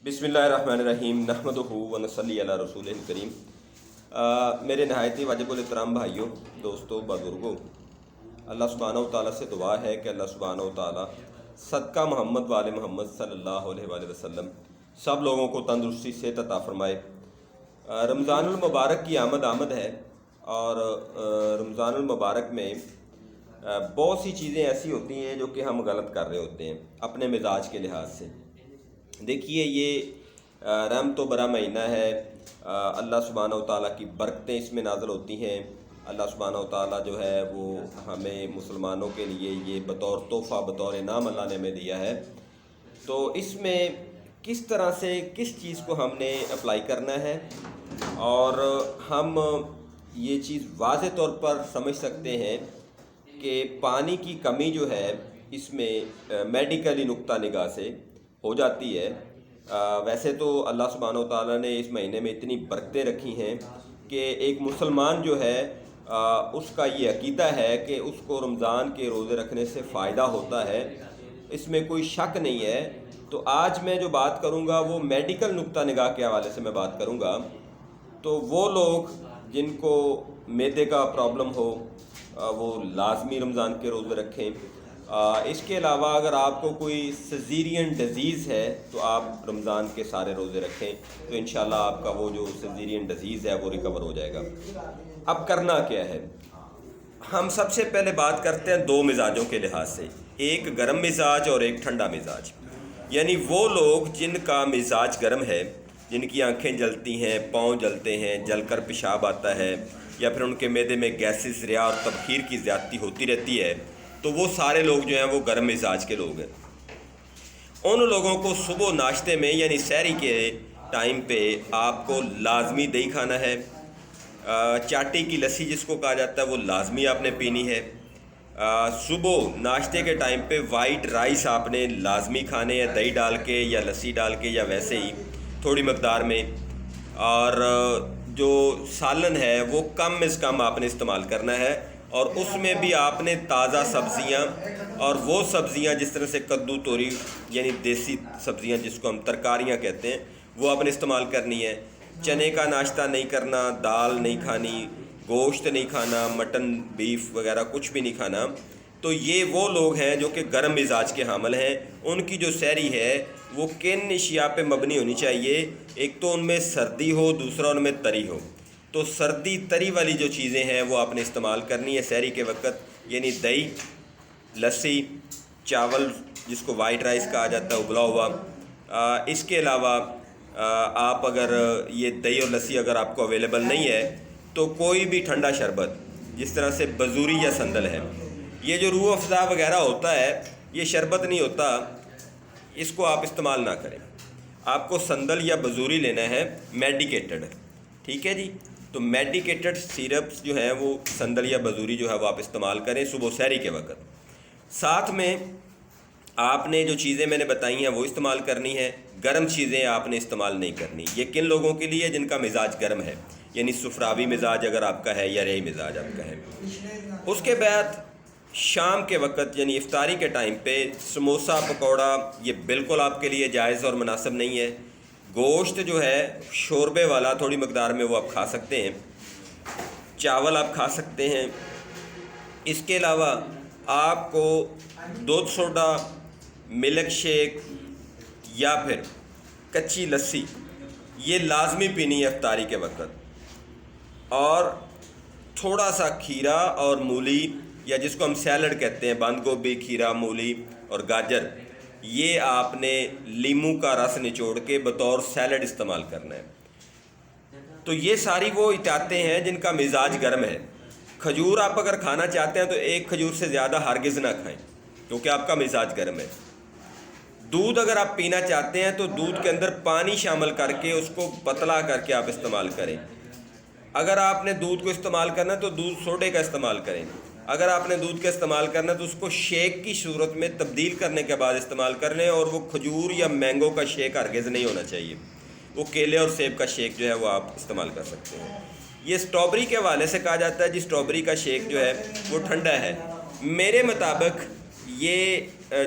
बिस्मिल्लाहिर्रहमानिर्रहीम नहमदुहु व नसल्ली अला रसूलिल करीम। मेरे नहायती वाजिबुल इहतराम भाइयों, दोस्तों, बुजुर्गों, अल्लाह सुब्हानहु व तआला से दुआ है कि अल्लाह सुब्हानहु व तआला सदका मोहम्मद वाले मोहम्मद सल्लल्लाहु अलैहि वसल्लम सब लोगों को तंदुरुस्ती से अता फरमाए। रमज़ानुल मुबारक की आमद है और रमज़ानुल मुबारक में बहुत सी चीज़ें ऐसी होती हैं जो कि हम गलत कर रहे होते हैं अपने मिजाज के लिहाज से। देखिए, ये रहमत बरा महीना है। अल्लाह सुब्हानहु व तआला की बरकतें इसमें नाज़िल होती हैं। अल्लाह सुब्हानहु व तआला जो है वो हमें मुसलमानों के लिए ये बतौर तोहफ़ा, बतौर इनाम अल्लाह ने हमें दिया है। तो इसमें किस तरह से किस चीज़ को हमने अप्लाई करना है और हम ये चीज़ वाज़े तौर पर समझ सकते हैं कि पानी की कमी जो है इसमें मेडिकली नुक्ता निगाह से हो जाती है। वैसे तो अल्लाह सुब्हानहु व तआला ने इस महीने में इतनी बरकतें रखी हैं कि एक मुसलमान जो है उसका ये अकीदा है कि उसको रमज़ान के रोज़े रखने से फ़ायदा होता है, इसमें कोई शक नहीं है। तो आज मैं जो बात करूँगा वो मेडिकल नुक्ता निगाह के हवाले से मैं बात करूँगा। तो वो लोग जिनको मैदे का प्रॉब्लम हो वो लाजमी रमज़ान के रोज़े रखें। इसके अलावा अगर आपको कोई सजीरियन डिज़ीज़ है तो आप रमज़ान के सारे रोज़े रखें, तो इंशाल्लाह आपका वो जो सजीरियन डिज़ीज़ है वो रिकवर हो जाएगा। अब करना क्या है, हम सबसे पहले बात करते हैं दो मिजाजों के लिहाज से, एक गर्म मिजाज और एक ठंडा मिजाज। यानी वो लोग जिनका मिजाज गर्म है, जिनकी आंखें जलती हैं, पाँव जलते हैं, जलकर पेशाब आता है, या फिर उनके मैदे में गैसेस, रिया और तबखीर की ज़्यादती होती रहती है, तो वो सारे लोग जो हैं वो गर्म मिजाज के लोग हैं। उन लोगों को सुबह नाश्ते में यानी सहरी के टाइम पे आपको लाजमी दही खाना है। चाटी की लस्सी जिसको कहा जाता है वो लाजमी आपने पीनी है। सुबह नाश्ते के टाइम पे वाइट राइस आपने लाजमी खाने हैं, दही डाल के या लस्सी डाल के या वैसे ही थोड़ी मकदार में। और जो सालन है वो कम से कम आपने इस्तेमाल करना है, और उसमें भी आपने ताज़ा सब्ज़ियाँ, और वो सब्ज़ियाँ जिस तरह से कद्दू, तोरी यानी देसी सब्ज़ियाँ जिसको हम तरकारियाँ कहते हैं, वो आपने इस्तेमाल करनी है। चने का नाश्ता नहीं करना, दाल नहीं खानी, गोश्त नहीं खाना, मटन, बीफ वगैरह कुछ भी नहीं खाना। तो ये वो लोग हैं जो कि गर्म मिजाज के हामिल हैं। उनकी जो सहरी है वो किन अशिया पे मबनी होनी चाहिए, एक तो उनमें सर्दी हो, दूसरा उनमें तरी हो। तो सर्दी तरी वाली जो चीज़ें हैं वो आपने इस्तेमाल करनी है सहरी के वक्त, यानी दही, लस्सी, चावल जिसको वाइट राइस कहा जाता है उबला हुआ। इसके अलावा आप अगर ये दही और लस्सी अगर आपको अवेलेबल नहीं है तो कोई भी ठंडा शरबत जिस तरह से बजूरी या संदल है, ये जो रूह अफ़ज़ा वगैरह होता है ये शरबत नहीं होता, इसको आप इस्तेमाल ना करें। आपको संदल या बजूरी लेना है मेडिकेटेड, ठीक है जी। तो मेडिकेटेड सिरप्स जो हैं वो संदल या बजूरी जो है वो आप इस्तेमाल करें सुबह सहरी के वक्त। साथ में आपने जो चीज़ें मैंने बताई हैं वो इस्तेमाल करनी है, गर्म चीज़ें आपने इस्तेमाल नहीं करनी। ये किन लोगों के लिए, जिनका मिजाज गर्म है, यानी सुफरावी मिजाज अगर आपका है या रही मिजाज आपका है। उसके बाद शाम के वक्त यानी इफ्तारी के टाइम पे समोसा, पकौड़ा ये बिल्कुल आपके लिए जायज़ और मुनासिब नहीं है। गोश्त जो है शोरबे वाला थोड़ी मकदार में वो आप खा सकते हैं, चावल आप खा सकते हैं। इसके अलावा आपको दूध सोडा, मिल्क शेक या फिर कच्ची लस्सी ये लाजमी पीनी है इफ्तारी के वक्त। और थोड़ा सा खीरा और मूली, या जिसको हम सैलड कहते हैं, बंद गोभी, खीरा, मूली और गाजर, ये आपने लीमू का रस निचोड़ के बतौर सैलड इस्तेमाल करना है। तो ये सारी वो इताते हैं जिनका मिजाज गर्म है। खजूर आप अगर खाना चाहते हैं तो एक खजूर से ज़्यादा हरगिज़ ना खाएं क्योंकि आपका मिजाज गर्म है। दूध अगर आप पीना चाहते हैं तो दूध के अंदर पानी शामिल करके उसको पतला करके आप इस्तेमाल करें। अगर आपने दूध को इस्तेमाल करना है तो दूध सोडे का इस्तेमाल करें। अगर आपने दूध का इस्तेमाल करना है तो उसको शेक की सूरत में तब्दील करने के बाद इस्तेमाल कर लें। और वो खजूर या मैंगो का शेक हरगिज़ नहीं होना चाहिए, वो केले और सेब का शेक जो है वो आप इस्तेमाल कर सकते हैं। ये स्ट्रॉबेरी के हवाले से कहा जाता है जी, स्ट्रॉबेरी का शेक जो है वो ठंडा है। मेरे मुताबिक ये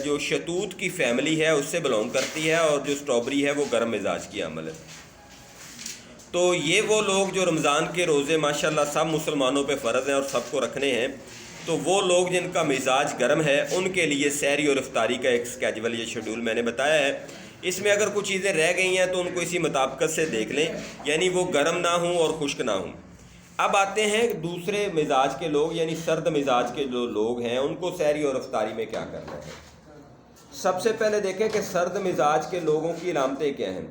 جو شتوت کی فیملی ہے اس سے بلونگ کرتی ہے، اور جو اسٹرابری ہے وہ گرم مزاج کی عمل ہے۔ تو یہ وہ لوگ جو رمضان کے روزے ماشاءاللہ سب مسلمانوں پہ فرض ہیں اور سب کو رکھنے ہیں، تو وہ لوگ جن کا مزاج گرم ہے ان کے لیے سحری اور افطاری کا ایک اسکیجول یا شیڈول میں نے بتایا ہے۔ اس میں اگر کچھ چیزیں رہ گئی ہیں تو ان کو اسی مطابقت سے دیکھ لیں، یعنی وہ گرم نہ ہوں اور خشک نہ ہوں۔ اب آتے ہیں دوسرے مزاج کے لوگ، یعنی سرد مزاج کے جو لوگ ہیں ان کو سحری اور افطاری میں کیا کرنا ہے۔ سب سے پہلے دیکھیں کہ سرد مزاج کے لوگوں کی علامتیں کیا ہیں۔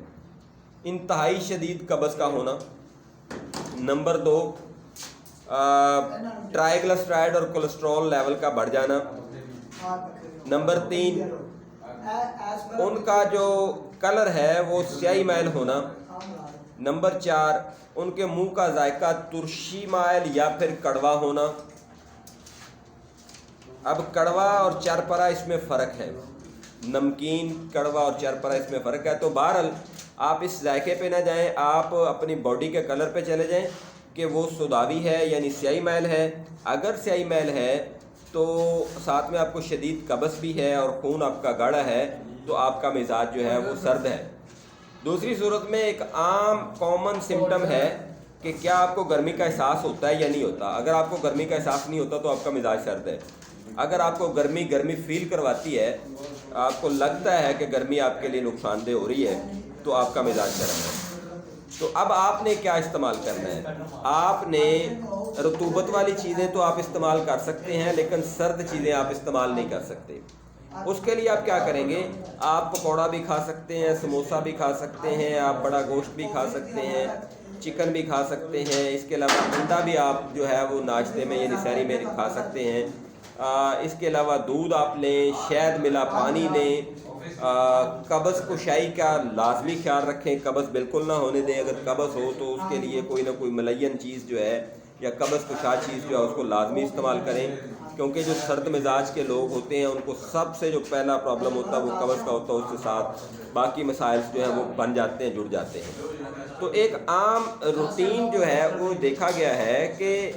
انتہائی شدید قبض کا ہونا، نمبر 2 ٹرائیگلسرائڈ اور کولیسٹرول لیول کا بڑھ جانا، نمبر 3 ان کا جو کلر ہے وہ سیاہی میل ہونا، نمبر 4 ان کے منہ کا ذائقہ ترشی مائل یا پھر کڑوا ہونا۔ اب کڑوا اور چرپرا اس میں فرق ہے، نمکین کڑوا اور چرپرا اس میں فرق ہے۔ تو بہرحال آپ اس ذائقے پہ نہ جائیں، آپ اپنی باڈی کے کلر پہ چلے جائیں کہ وہ سداوی ہے یعنی سیاہی میل ہے۔ اگر سیاہی میل ہے تو ساتھ میں آپ کو شدید قبض بھی ہے اور خون آپ کا گاڑھا ہے، تو آپ کا مزاج جو ہے وہ سرد ہے۔ دوسری صورت میں ایک عام کامن سمٹم ہے کہ کیا آپ کو گرمی کا احساس ہوتا ہے یا نہیں ہوتا۔ اگر آپ کو گرمی کا احساس نہیں ہوتا تو آپ کا مزاج سرد ہے۔ اگر آپ کو گرمی فیل کرواتی ہے، آپ کو لگتا ہے کہ گرمی آپ کے لیے نقصان دہ ہو رہی ہے، تو آپ کا مزاج گرم ہے۔ تو اب آپ نے کیا استعمال کرنا ہے؟ آپ نے رطوبت والی چیزیں تو آپ استعمال کر سکتے ہیں، لیکن سرد چیزیں آپ استعمال نہیں کر سکتے۔ اس کے لیے آپ کیا کریں گے؟ آپ پکوڑا بھی کھا سکتے ہیں، سموسہ بھی کھا سکتے ہیں، آپ بڑا گوشت بھی کھا سکتے ہیں، چکن بھی کھا سکتے ہیں، اس کے علاوہ انڈا بھی آپ جو ہے وہ ناشتے میں یعنی سحری میں کھا سکتے ہیں۔ اس کے علاوہ دودھ آپ لیں، شہد ملا پانی لیں۔ قبض کشائی کا لازمی خیال رکھیں، قبض بالکل نہ ہونے دیں۔ اگر قبض ہو تو اس کے لیے کوئی نہ کوئی ملین چیز جو ہے یا قبض کشا چیز جو ہے اس کو لازمی استعمال کریں، کیونکہ جو سرد مزاج کے لوگ ہوتے ہیں ان کو سب سے جو پہلا پرابلم ہوتا ہے وہ قبض کا ہوتا ہے، اس کے ساتھ باقی مسائل جو ہیں وہ بن جاتے ہیں، جڑ جاتے ہیں۔ تو ایک عام روٹین جو ہے وہ دیکھا گیا ہے کہ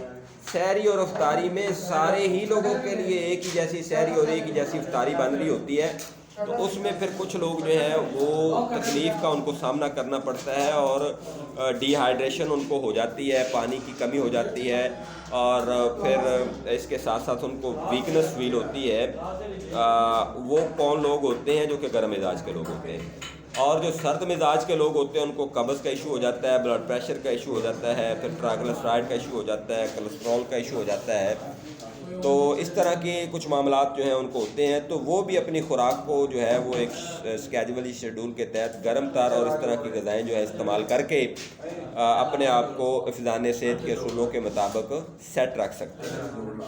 سحری اور افطاری میں سارے ہی لوگوں کے لیے ایک ہی جیسی سحری اور ایک ہی جیسی افطاری بن رہی ہوتی ہے۔ تو اس میں پھر کچھ لوگ جو ہیں وہ تکلیف کا ان کو سامنا کرنا پڑتا ہے، اور ڈی ہائیڈریشن ان کو ہو جاتی ہے، پانی کی کمی ہو جاتی ہے، اور پھر اس کے ساتھ ساتھ ان کو ویکنس فیل ہوتی ہے۔ وہ کون لوگ ہوتے ہیں جو کہ گرم مزاج کے لوگ ہوتے ہیں، اور جو سرد مزاج کے لوگ ہوتے ہیں ان کو قبض کا ایشو ہو جاتا ہے، بلڈ پریشر کا ایشو ہو جاتا ہے، پھر ٹرائیگلسرائڈ کا ایشو ہو جاتا ہے، کولیسٹرول کا ایشو ہو جاتا ہے۔ تو اس طرح کے کچھ معاملات جو ہیں ان کو ہوتے ہیں، تو وہ بھی اپنی خوراک کو جو ہے وہ ایک اسکیجولی شیڈول کے تحت گرم تر اور اس طرح کی غذائیں جو ہے استعمال کر کے اپنے آپ کو حفظان صحت کے اصولوں کے مطابق سیٹ رکھ سکتے ہیں۔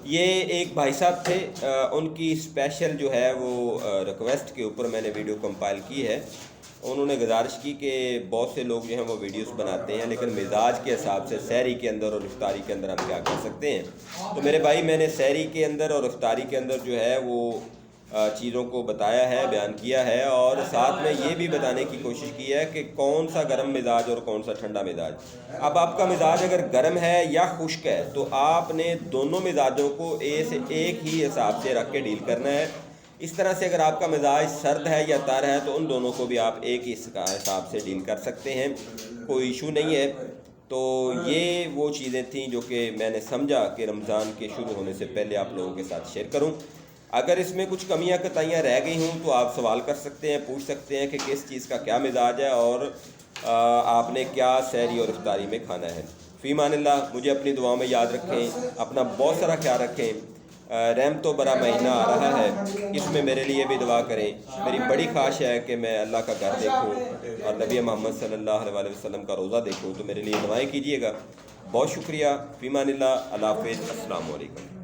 یہ ایک بھائی صاحب تھے، ان کی اسپیشل جو ہے وہ ریکویسٹ کے اوپر میں نے ویڈیو کمپائل کی ہے۔ انہوں نے گزارش کی کہ بہت سے لوگ جو ہیں وہ ویڈیوز بناتے ہیں، لیکن مزاج کے حساب سے سحری کے اندر اور افطاری کے اندر ہم کیا کر سکتے ہیں۔ تو میرے بھائی میں نے سحری کے اندر اور افطاری کے اندر جو ہے وہ چیزوں کو بتایا ہے، بیان کیا ہے، اور ساتھ میں یہ بھی بتانے کی کوشش کی ہے کہ کون سا گرم مزاج اور کون سا ٹھنڈا مزاج۔ اب آپ کا مزاج اگر گرم ہے یا خشک ہے تو آپ نے دونوں مزاجوں کو ایک ہی حساب سے رکھ کے ڈیل کرنا ہے۔ اس طرح سے اگر آپ کا مزاج سرد ہے یا تر ہے تو ان دونوں کو بھی آپ ایک ہی حساب سے ڈیل کر سکتے ہیں، کوئی ایشو نہیں ہے۔ تو یہ وہ چیزیں تھیں جو کہ میں نے سمجھا کہ رمضان کے شروع ہونے سے پہلے آپ لوگوں کے ساتھ شیئر کروں۔ اگر اس میں کچھ کمیاں کتائیاں رہ گئی ہوں تو آپ سوال کر سکتے ہیں، پوچھ سکتے ہیں کہ کس چیز کا کیا مزاج ہے اور آپ نے کیا سحری اور افطاری میں کھانا ہے۔ فی امان اللہ، مجھے اپنی دعاؤں میں یاد رکھیں، اپنا بہت سارا خیال رکھیں۔ رحمتوں برا مہینہ آ رہا ہے، اس میں میرے لیے بھی دعا کریں۔ میری بڑی خواہش ہے کہ میں اللہ کا گھر دیکھوں اور نبی محمد صلی اللہ علیہ وسلم کا روزہ دیکھوں، تو میرے لیے دعائیں کیجیے گا۔ بہت شکریہ۔ فی امان اللہ، اللہ حافظ، السلام علیکم۔